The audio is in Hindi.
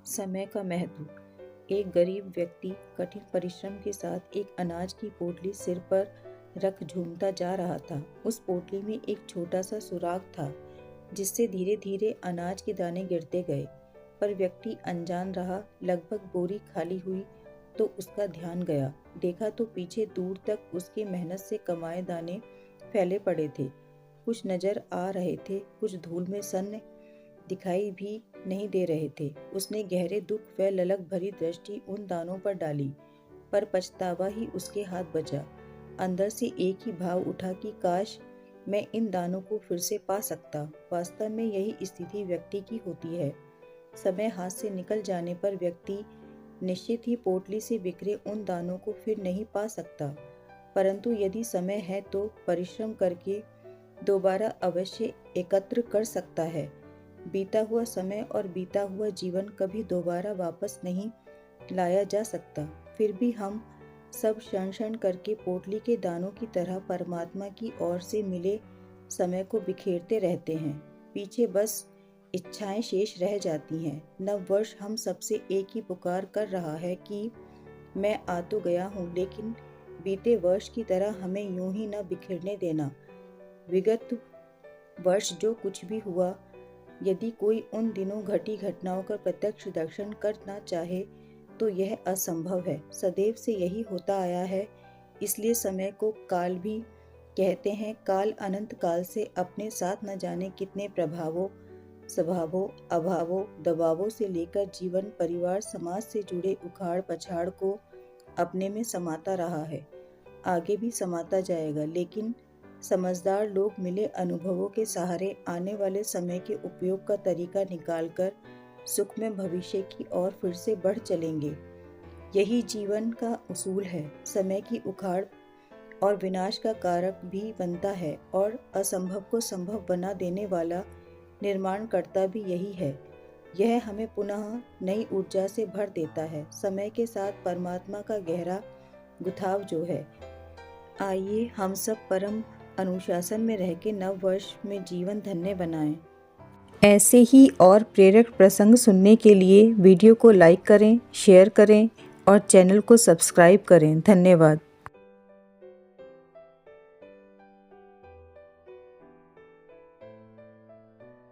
समय का महत्व। एक गरीब व्यक्ति कठिन परिश्रम के साथ एक अनाज की पोटली सिर पर रख झूमता जा रहा था। उस पोटली में एक छोटा सा सुराख था जिससे धीरे धीरे अनाज के दाने गिरते गए, पर व्यक्ति अनजान रहा। लगभग बोरी खाली हुई तो उसका ध्यान गया। देखा तो पीछे दूर तक उसके मेहनत से कमाए दाने फैले पड़े थे। कुछ नजर आ रहे थे, कुछ धूल में सन्न दिखाई भी नहीं दे रहे थे। उसने गहरे दुख व ललक भरी दृष्टि उन दानों पर डाली, पर पछतावा ही उसके हाथ बचा। अंदर से एक ही भाव उठा कि काश मैं इन दानों को फिर से पा सकता। वास्तव में यही स्थिति व्यक्ति की होती है। समय हाथ से निकल जाने पर व्यक्ति निश्चित ही पोटली से बिखरे उन दानों को फिर नहीं पा सकता, परंतु यदि समय है तो परिश्रम करके दोबारा अवश्य एकत्र कर सकता है। बीता हुआ समय और बीता हुआ जीवन कभी दोबारा वापस नहीं लाया जा सकता। फिर भी हम सब क्षण क्षण करके पोटली के दानों की तरह परमात्मा की ओर से मिले समय को बिखेरते रहते हैं। पीछे बस इच्छाएं शेष रह जाती हैं। नव वर्ष हम सबसे एक ही पुकार कर रहा है कि मैं आ तो गया हूँ, लेकिन बीते वर्ष की तरह हमें यूं ही न बिखरने देना। विगत वर्ष जो कुछ भी हुआ, यदि कोई उन दिनों घटी घटनाओं का प्रत्यक्ष दर्शन करना चाहे तो यह असंभव है। सदैव से यही होता आया है, इसलिए समय को काल भी कहते हैं। काल अनंत काल से अपने साथ न जाने कितने प्रभावों, स्वभावों, अभावों, दबावों से लेकर जीवन, परिवार, समाज से जुड़े उखाड़ पछाड़ को अपने में समाता रहा है। आगे भी समाता जाएगा, लेकिन समझदार लोग मिले अनुभवों के सहारे आने वाले समय के उपयोग का तरीका निकालकर सुखमय भविष्य की ओर फिर से बढ़ चलेंगे। यही जीवन का उसूल है। समय की उखाड़ और विनाश का कारक भी बनता है और असंभव को संभव बना देने वाला निर्माणकर्ता भी यही है। यह हमें पुनः नई ऊर्जा से भर देता है। समय के साथ परमात्मा का गहरा गुथाव जो है। आइए हम सब परम अनुशासन में रह के नव वर्ष में जीवन धन्य बनाएं। ऐसे ही और प्रेरक प्रसंग सुनने के लिए वीडियो को लाइक करें, शेयर करें और चैनल को सब्सक्राइब करें। धन्यवाद।